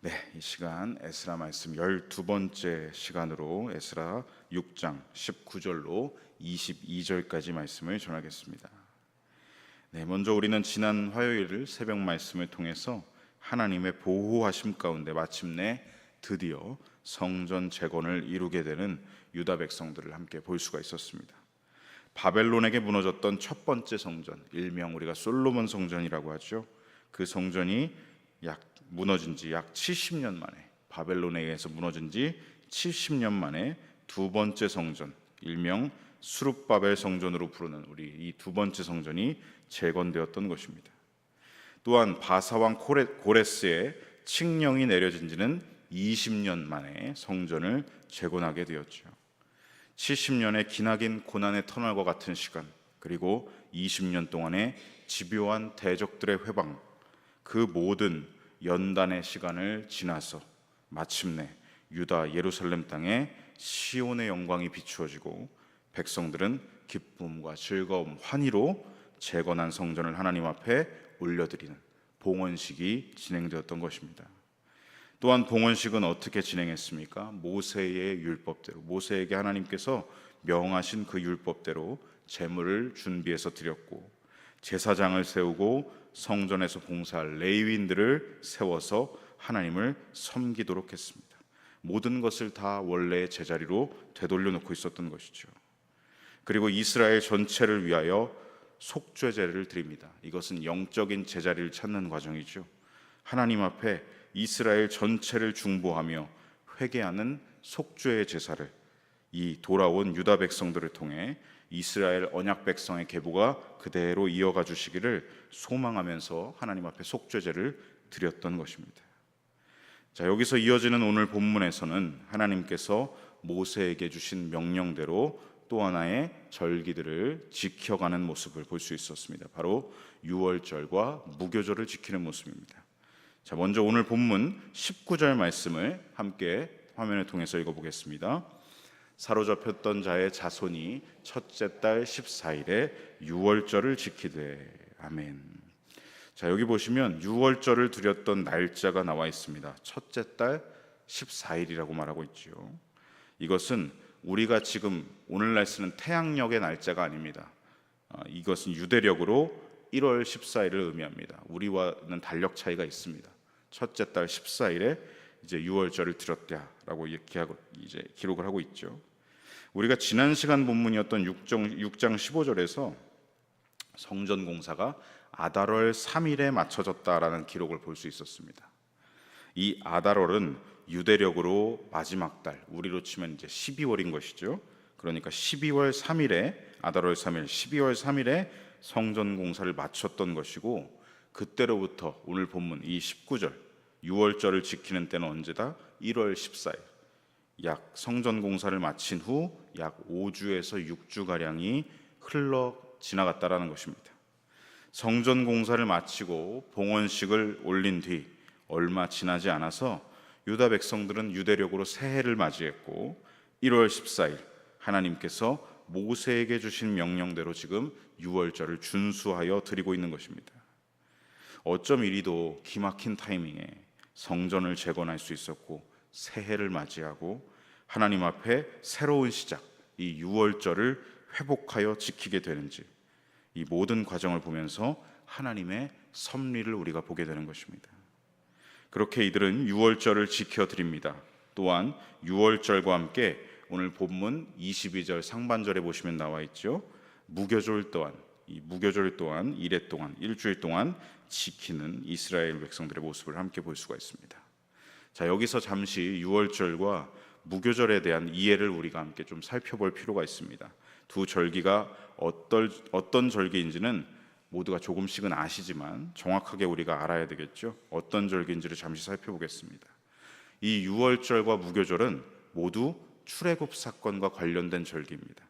네, 이 시간 에스라 말씀 12번째 시간으로 에스라 6장 19절로 22절까지 말씀을 전하겠습니다. 네, 먼저 우리는 지난 화요일 새벽 말씀을 통해서 하나님의 보호하심 가운데 마침내 드디어 성전 재건을 이루게 되는 유다 백성들을 함께 볼 수가 있었습니다. 바벨론에게 무너졌던 첫 번째 성전, 일명 우리가 솔로몬 성전이라고 하죠. 그 성전이 무너진 지 약 70년 만에, 바벨론에 의해서 무너진 지 70년 만에 두 번째 성전, 일명 수룹바벨 성전으로 부르는 우리 이 두 번째 성전이 재건되었던 것입니다. 또한 바사왕 고레스의 칙령이 내려진 지는 20년 만에 성전을 재건하게 되었죠. 70년의 기나긴 고난의 터널과 같은 시간, 그리고 20년 동안의 집요한 대적들의 회방, 그 모든 연단의 시간을 지나서 마침내 유다 예루살렘 땅에 시온의 영광이 비추어지고 백성들은 기쁨과 즐거움, 환희로 재건한 성전을 하나님 앞에 올려드리는 봉헌식이 진행되었던 것입니다. 또한 봉헌식은 어떻게 진행했습니까? 모세의 율법대로, 모세에게 하나님께서 명하신 그 율법대로 제물을 준비해서 드렸고, 제사장을 세우고 성전에서 봉사할 레위인들을 세워서 하나님을 섬기도록 했습니다. 모든 것을 다 원래의 제자리로 되돌려 놓고 있었던 것이죠. 그리고 이스라엘 전체를 위하여 속죄제를 드립니다. 이것은 영적인 제자리를 찾는 과정이죠. 하나님 앞에 이스라엘 전체를 중보하며 회개하는 속죄의 제사를 이 돌아온 유다 백성들을 통해 이스라엘 언약 백성의 계보가 그대로 이어가 주시기를 소망하면서 하나님 앞에 속죄제를 드렸던 것입니다. 자, 여기서 이어지는 오늘 본문에서는 하나님께서 모세에게 주신 명령대로 또 하나의 절기들을 지켜가는 모습을 볼 수 있었습니다. 바로 유월절과 무교절을 지키는 모습입니다. 자, 먼저 오늘 본문 19절 말씀을 함께 화면을 통해서 읽어보겠습니다. 사로잡혔던 자의 자손이 첫째 달 14일에 유월절을 지키되. 아멘. 자, 여기 보시면 유월절을 드렸던 날짜가 나와 있습니다. 첫째 달 14일이라고 말하고 있죠. 이것은 우리가 지금 오늘날 쓰는 태양력의 날짜가 아닙니다. 이것은 유대력으로 1월 14일을 의미합니다. 우리와는 달력 차이가 있습니다. 첫째 달 14일에 이제 유월절을 드렸다라고 이렇게 이제 기록을 하고 있죠. 우리가 지난 시간 본문이었던 6장 15절에서 성전 공사가 아달월 3일에 맞춰졌다라는 기록을 볼 수 있었습니다. 이 아달월은 유대력으로 마지막 달, 우리로 치면 이제 12월인 것이죠. 그러니까 12월 3일에 아달월 3일, 12월 3일에 성전 공사를 마쳤던 것이고, 그때로부터 오늘 본문 이 19절 유월절을 지키는 때는 언제다? 1월 14일. 약 성전 공사를 마친 후 약 5주에서 6주가량이 흘러 지나갔다라는 것입니다. 성전 공사를 마치고 봉헌식을 올린 뒤 얼마 지나지 않아서 유다 백성들은 유대력으로 새해를 맞이했고, 1월 14일 하나님께서 모세에게 주신 명령대로 지금 유월절을 준수하여 드리고 있는 것입니다. 어쩜 이리도 기막힌 타이밍에 성전을 재건할 수 있었고 새해를 맞이하고 하나님 앞에 새로운 시작, 이 유월절을 회복하여 지키게 되는지, 이 모든 과정을 보면서 하나님의 섭리를 우리가 보게 되는 것입니다. 그렇게 이들은 유월절을 지켜드립니다. 또한 유월절과 함께 오늘 본문 22절 상반절에 보시면 나와 있죠. 무교절 또한, 이 무교절 또한 이레 동안, 일주일 동안 지키는 이스라엘 백성들의 모습을 함께 볼 수가 있습니다. 자, 여기서 잠시 유월절과 무교절에 대한 이해를 우리가 함께 좀 살펴볼 필요가 있습니다. 두 절기가 어떤 절기인지는 모두가 조금씩은 아시지만 정확하게 우리가 알아야 되겠죠. 어떤 절기인지를 잠시 살펴보겠습니다. 이 유월절과 무교절은 모두 출애굽 사건과 관련된 절기입니다.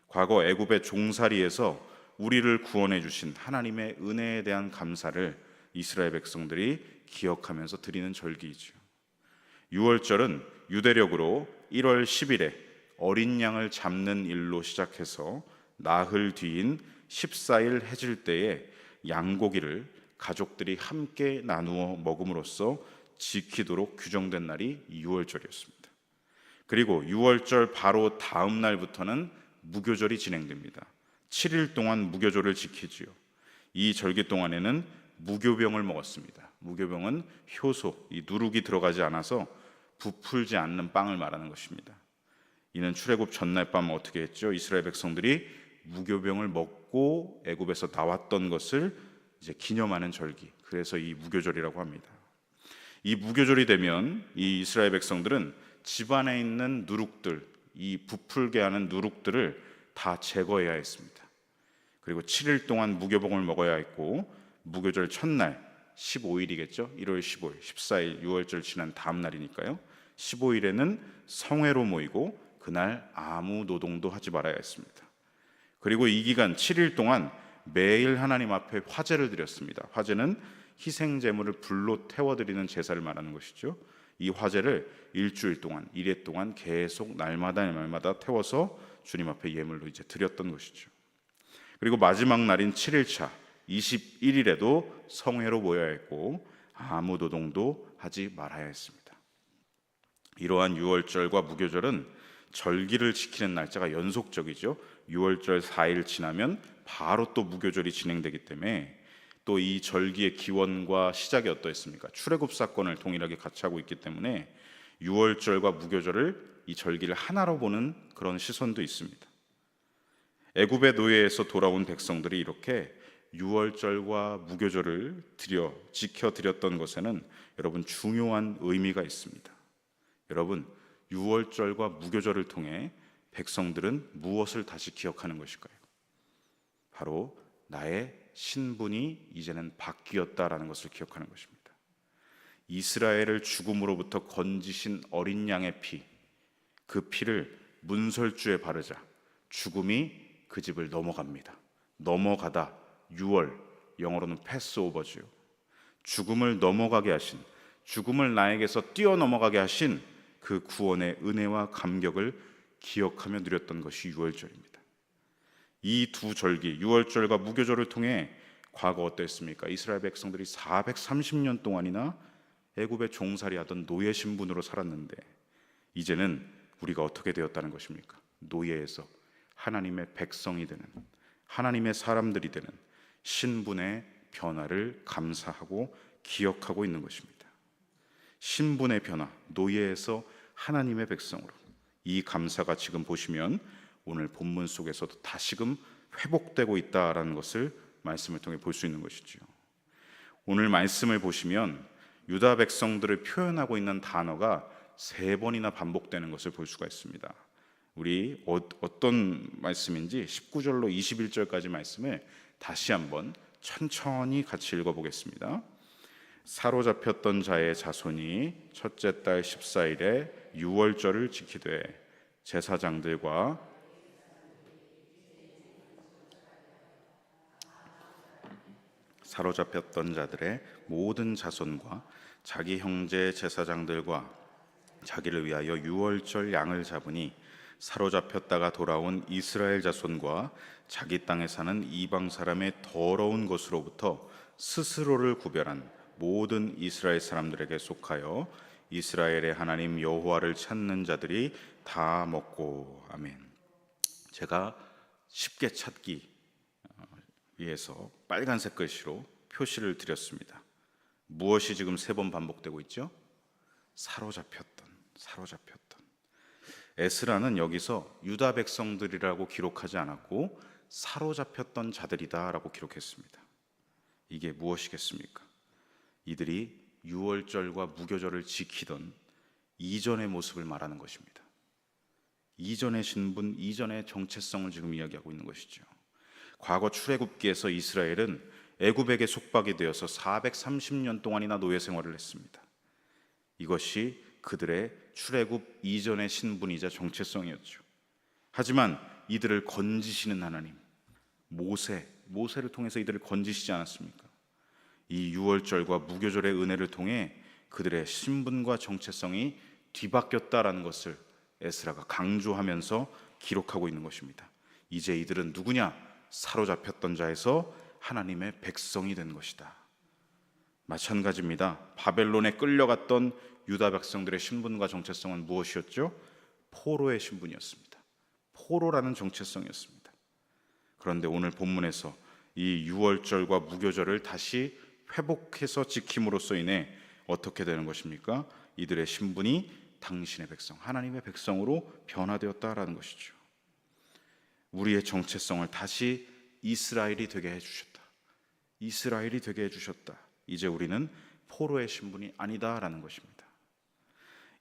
과거 애굽의 종살이에서 우리를 구원해 주신 하나님의 은혜에 대한 감사를 이스라엘 백성들이 기억하면서 드리는 절기이죠. 유월절은 유대력으로 1월 10일에 어린 양을 잡는 일로 시작해서 나흘 뒤인 14일 해질 때에 양고기를 가족들이 함께 나누어 먹음으로써 지키도록 규정된 날이 유월절이었습니다. 그리고 유월절 바로 다음 날부터는 무교절이 진행됩니다. 7일 동안 무교절을 지키지요. 이 절기 동안에는 무교병을 먹었습니다. 무교병은 효소, 이 누룩이 들어가지 않아서 부풀지 않는 빵을 말하는 것입니다. 이는 출애굽 전날 밤 어떻게 했죠? 이스라엘 백성들이 무교병을 먹고 애굽에서 나왔던 것을 이제 기념하는 절기. 그래서 이 무교절이라고 합니다. 이 무교절이 되면 이 이스라엘 백성들은 집안에 있는 누룩들, 이 부풀게 하는 누룩들을 다 제거해야 했습니다. 그리고 7일 동안 무교병을 먹어야 했고, 무교절 첫날 15일이겠죠. 1월 15일, 14일 유월절 지난 다음 날이니까요. 15일에는 성회로 모이고 그날 아무 노동도 하지 말아야 했습니다. 그리고 이 기간 7일 동안 매일 하나님 앞에 화제를 드렸습니다. 화제는 희생 제물을 불로 태워드리는 제사를 말하는 것이죠. 이 화제를 일주일 동안, 1회 동안 계속 날마다 태워서 주님 앞에 예물로 이제 드렸던 것이죠. 그리고 마지막 날인 7일차 21일에도 성회로 모여야 했고 아무 노동도 하지 말아야 했습니다. 이러한 유월절과 무교절은 절기를 지키는 날짜가 연속적이죠. 유월절 4일 지나면 바로 또 무교절이 진행되기 때문에 또 이 절기의 기원과 시작이 어떠했습니까? 출애굽 사건을 동일하게 같이 하고 있기 때문에 유월절과 무교절을 이 절기를 하나로 보는 그런 시선도 있습니다. 애굽의 노예에서 돌아온 백성들이 이렇게 유월절과 무교절을 지켜드렸던 것에는 여러분 중요한 의미가 있습니다. 여러분, 유월절과 무교절을 통해 백성들은 무엇을 다시 기억하는 것일까요? 바로 나의 신분이 이제는 바뀌었다라는 것을 기억하는 것입니다. 이스라엘을 죽음으로부터 건지신 어린 양의 피, 그 피를 문설주에 바르자 죽음이 그 집을 넘어갑니다. 넘어가다, 유월, 영어로는 패스오버지요. 죽음을 넘어가게 하신, 죽음을 나에게서 뛰어넘어가게 하신 그 구원의 은혜와 감격을 기억하며 누렸던 것이 유월절입니다. 이 두 절기, 유월절과 무교절을 통해 과거 어땠습니까? 이스라엘 백성들이 430년 동안이나 애굽에 종살이하던 노예 신분으로 살았는데 이제는 우리가 어떻게 되었다는 것입니까? 노예에서 하나님의 백성이 되는, 하나님의 사람들이 되는 신분의 변화를 감사하고 기억하고 있는 것입니다. 신분의 변화, 노예에서 하나님의 백성으로, 이 감사가 지금 보시면 오늘 본문 속에서도 다시금 회복되고 있다라는 것을 말씀을 통해 볼 수 있는 것이죠. 오늘 말씀을 보시면 유다 백성들을 표현하고 있는 단어가 3번이나 반복되는 것을 볼 수가 있습니다. 우리 어떤 말씀인지 19절로 21절까지 말씀을 다시 한번 천천히 같이 읽어보겠습니다. 사로잡혔던 자의 자손이 첫째 달 14일에 유월절을 지키되 제사장들과 사로잡혔던 자들의 모든 자손과 자기 형제 제사장들과 자기를 위하여 유월절 양을 잡으니 사로잡혔다가 돌아온 이스라엘 자손과 자기 땅에 사는 이방 사람의 더러운 것으로부터 스스로를 구별한 모든 이스라엘 사람들에게 속하여 이스라엘의 하나님 여호와를 찾는 자들이 다 먹고. 아멘. 제가 쉽게 찾기 위해서 빨간색 글씨로 표시를 드렸습니다. 무엇이 지금 3번 반복되고 있죠? 사로잡혔던. 에스라는 여기서 유다 백성들이라고 기록하지 않았고 사로잡혔던 자들이다라고 기록했습니다. 이게 무엇이겠습니까? 이들이 유월절과 무교절을 지키던 이전의 모습을 말하는 것입니다. 이전의 신분, 이전의 정체성을 지금 이야기하고 있는 것이죠. 과거 출애굽기에서 이스라엘은 애굽에게 속박이 되어서 430년 동안이나 노예 생활을 했습니다. 이것이 그들의 출애굽 이전의 신분이자 정체성이었죠. 하지만 이들을 건지시는 하나님, 모세를 통해서 이들을 건지시지 않았습니까? 이 유월절과 무교절의 은혜를 통해 그들의 신분과 정체성이 뒤바뀌었다라는 것을 에스라가 강조하면서 기록하고 있는 것입니다. 이제 이들은 누구냐? 사로잡혔던 자에서 하나님의 백성이 된 것이다. 마찬가지입니다. 바벨론에 끌려갔던 유다 백성들의 신분과 정체성은 무엇이었죠? 포로의 신분이었습니다. 포로라는 정체성이었습니다. 그런데 오늘 본문에서 이 유월절과 무교절을 다시 회복해서 지킴으로써 인해 어떻게 되는 것입니까? 이들의 신분이 당신의 백성, 하나님의 백성으로 변화되었다라는 것이죠. 우리의 정체성을 다시 이스라엘이 되게 해주셨다. 이스라엘이 되게 해주셨다. 이제 우리는 포로의 신분이 아니다라는 것입니다.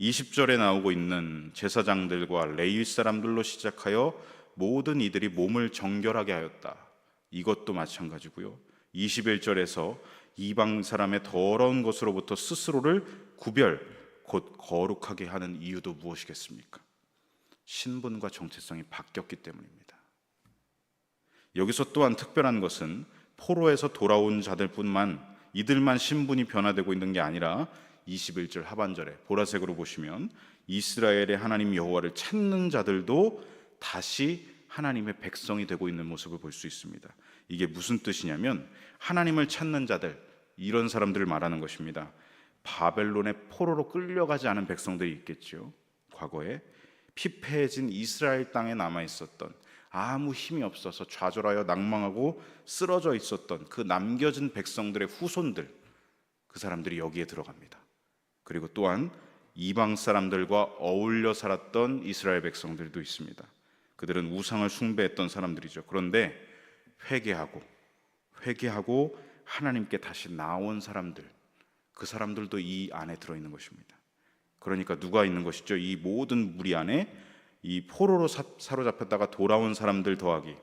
20절에 나오고 있는 제사장들과 레위 사람들로 시작하여 모든 이들이 몸을 정결하게 하였다. 이것도 마찬가지고요. 21절에서 이방 사람의 더러운 것으로부터 스스로를 구별, 곧 거룩하게 하는 이유도 무엇이겠습니까? 신분과 정체성이 바뀌었기 때문입니다. 여기서 또한 특별한 것은 포로에서 돌아온 자들뿐만, 이들만 신분이 변화되고 있는 게 아니라 21절 하반절에 보라색으로 보시면 이스라엘의 하나님 여호와를 찾는 자들도 다시 하나님의 백성이 되고 있는 모습을 볼 수 있습니다. 이게 무슨 뜻이냐면 하나님을 찾는 자들, 이런 사람들을 말하는 것입니다. 바벨론의 포로로 끌려가지 않은 백성들이 있겠죠. 과거에 피폐해진 이스라엘 땅에 남아있었던, 아무 힘이 없어서 좌절하여 낭망하고 쓰러져 있었던 그 남겨진 백성들의 후손들, 그 사람들이 여기에 들어갑니다. 그리고 또한 이방 사람들과 어울려 살았던 이스라엘 백성들도 있습니다. 그들은 우상을 숭배했던 사람들이죠. 그런데 회개하고 하나님께 다시 나온 사람들, 그 사람들도 이 안에 들어있는 것입니다. 그러니까 누가 있는 것이죠? 이 모든 무리 안에 이 포로로 사로잡혔다가 돌아온 사람들 더하기,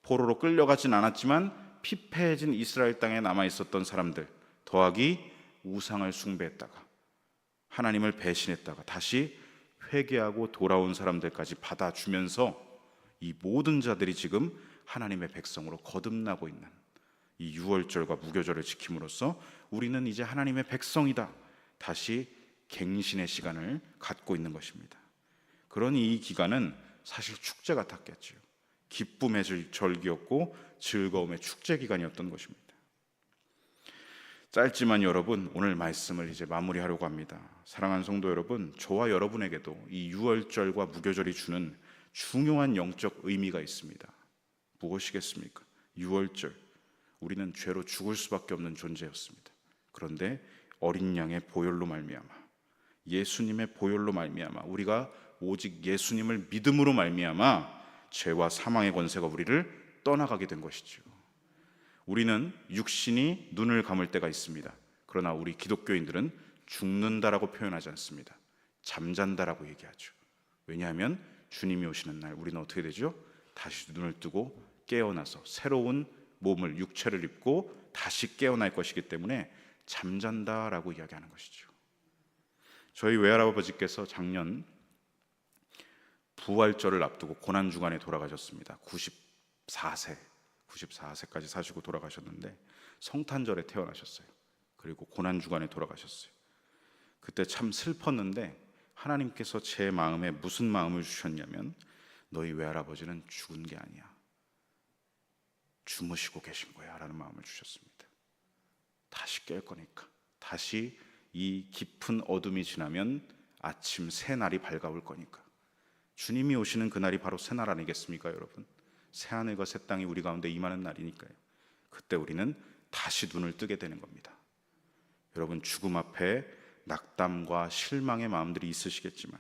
포로로 끌려가진 않았지만 피폐해진 이스라엘 땅에 남아있었던 사람들 더하기 우상을 숭배했다가 하나님을 배신했다가 다시 회개하고 돌아온 사람들까지 받아주면서 이 모든 자들이 지금 하나님의 백성으로 거듭나고 있는 이 유월절과 무교절을 지킴으로써 우리는 이제 하나님의 백성이다, 다시 갱신의 시간을 갖고 있는 것입니다. 그러니 이 기간은 사실 축제 같았겠죠. 기쁨의 절기였고 즐거움의 축제 기간이었던 것입니다. 짧지만 여러분, 오늘 말씀을 이제 마무리하려고 합니다. 사랑하는 성도 여러분, 저와 여러분에게도 이 유월절과 무교절이 주는 중요한 영적 의미가 있습니다. 무엇이겠습니까? 유월절, 우리는 죄로 죽을 수밖에 없는 존재였습니다. 그런데 어린 양의 보혈로 말미암아, 예수님의 보혈로 말미암아, 우리가 오직 예수님을 믿음으로 말미암아 죄와 사망의 권세가 우리를 떠나가게 된 것이죠. 우리는 육신이 눈을 감을 때가 있습니다. 그러나 우리 기독교인들은 죽는다라고 표현하지 않습니다. 잠잔다라고 얘기하죠. 왜냐하면 주님이 오시는 날 우리는 어떻게 되죠? 다시 눈을 뜨고 깨어나서 새로운 몸을, 육체를 입고 다시 깨어날 것이기 때문에 잠잔다라고 이야기하는 것이죠. 저희 외할아버지께서 작년 부활절을 앞두고 고난주간에 돌아가셨습니다. 94세까지 사시고 돌아가셨는데 성탄절에 태어나셨어요. 그리고 고난주간에 돌아가셨어요. 그때 참 슬펐는데 하나님께서 제 마음에 무슨 마음을 주셨냐면, 너희 외할아버지는 죽은 게 아니야, 주무시고 계신 거야 라는 마음을 주셨습니다. 다시 깰 거니까, 다시 이 깊은 어둠이 지나면 아침 새 날이 밝아올 거니까. 주님이 오시는 그날이 바로 새날 아니겠습니까 여러분? 새하늘과 새 땅이 우리 가운데 임하는 날이니까요. 그때 우리는 다시 눈을 뜨게 되는 겁니다. 여러분, 죽음 앞에 낙담과 실망의 마음들이 있으시겠지만,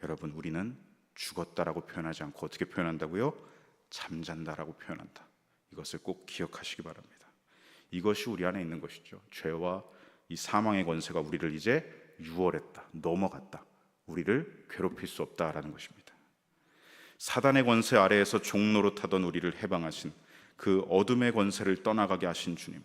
여러분, 우리는 죽었다라고 표현하지 않고 어떻게 표현한다고요? 잠잔다라고 표현한다. 이것을 꼭 기억하시기 바랍니다. 이것이 우리 안에 있는 것이죠. 죄와 이 사망의 권세가 우리를 이제 유월했다, 넘어갔다, 우리를 괴롭힐 수 없다라는 것입니다. 사단의 권세 아래에서 종노릇하던 우리를 해방하신, 그 어둠의 권세를 떠나가게 하신 주님,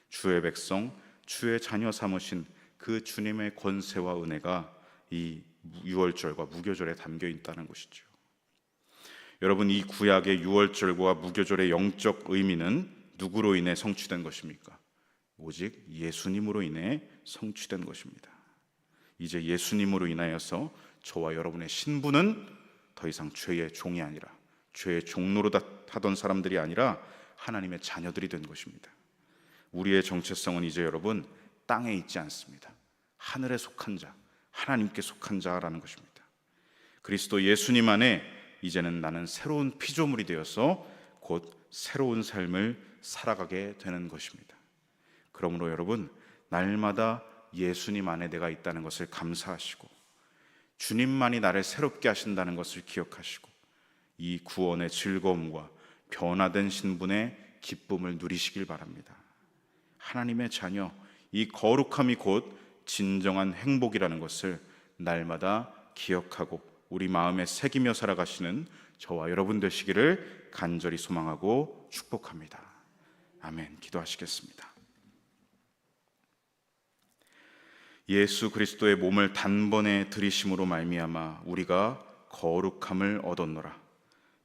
주의 백성, 주의 자녀 삼으신 그 주님의 권세와 은혜가 이 유월절과 무교절에 담겨 있다는 것이죠. 여러분, 이 구약의 유월절과 무교절의 영적 의미는 누구로 인해 성취된 것입니까? 오직 예수님으로 인해 성취된 것입니다. 이제 예수님으로 인하여서 저와 여러분의 신분은 더 이상 죄의 종이 아니라, 죄의 종로로 하던 사람들이 아니라 하나님의 자녀들이 된 것입니다. 우리의 정체성은 이제 여러분 땅에 있지 않습니다. 하늘에 속한 자, 하나님께 속한 자라는 것입니다. 그리스도 예수님 안에 이제는 나는 새로운 피조물이 되어서 곧 새로운 삶을 살아가게 되는 것입니다. 그러므로 여러분, 날마다 예수님 안에 내가 있다는 것을 감사하시고 주님만이 나를 새롭게 하신다는 것을 기억하시고 이 구원의 즐거움과 변화된 신분의 기쁨을 누리시길 바랍니다. 하나님의 자녀, 이 거룩함이 곧 진정한 행복이라는 것을 날마다 기억하고 우리 마음에 새기며 살아가시는 저와 여러분 되시기를 간절히 소망하고 축복합니다. 아멘. 기도하시겠습니다. 예수 그리스도의 몸을 단번에 들이심으로 말미암아 우리가 거룩함을 얻었노라.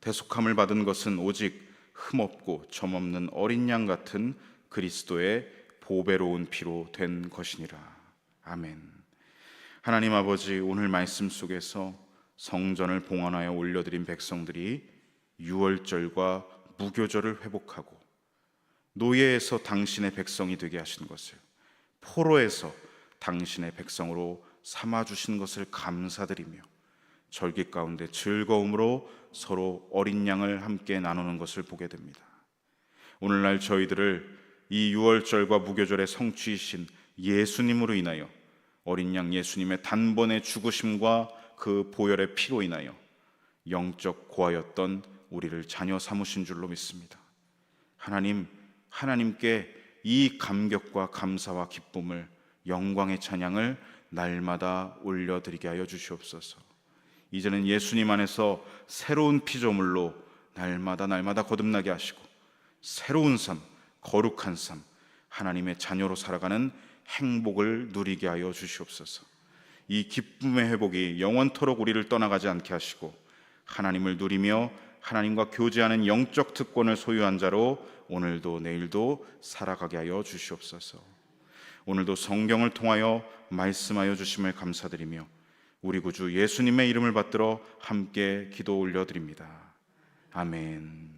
대속함을 받은 것은 오직 흠없고 점없는 어린 양 같은 그리스도의 보배로운 피로 된 것이니라. 아멘. 하나님 아버지, 오늘 말씀 속에서 성전을 봉헌하여 올려드린 백성들이 유월절과 무교절을 회복하고 노예에서 당신의 백성이 되게 하신 것을, 포로에서 당신의 백성으로 삼아주신 것을 감사드리며 절기 가운데 즐거움으로 서로 어린 양을 함께 나누는 것을 보게 됩니다. 오늘날 저희들을 이 유월절과 무교절의 성취이신 예수님으로 인하여 어린 양 예수님의 단번에 죽으심과 그 보혈의 피로 인하여 영적 고아였던 우리를 자녀 삼으신 줄로 믿습니다. 하나님, 하나님께 이 감격과 감사와 기쁨을, 영광의 찬양을 날마다 올려드리게 하여 주시옵소서. 이제는 예수님 안에서 새로운 피조물로 날마다 거듭나게 하시고 새로운 삶, 거룩한 삶, 하나님의 자녀로 살아가는 행복을 누리게 하여 주시옵소서. 이 기쁨의 회복이 영원토록 우리를 떠나가지 않게 하시고 하나님을 누리며 하나님과 교제하는 영적 특권을 소유한 자로 오늘도 내일도 살아가게 하여 주시옵소서. 오늘도 성경을 통하여 말씀하여 주심을 감사드리며 우리 구주 예수님의 이름을 받들어 함께 기도 올려드립니다. 아멘.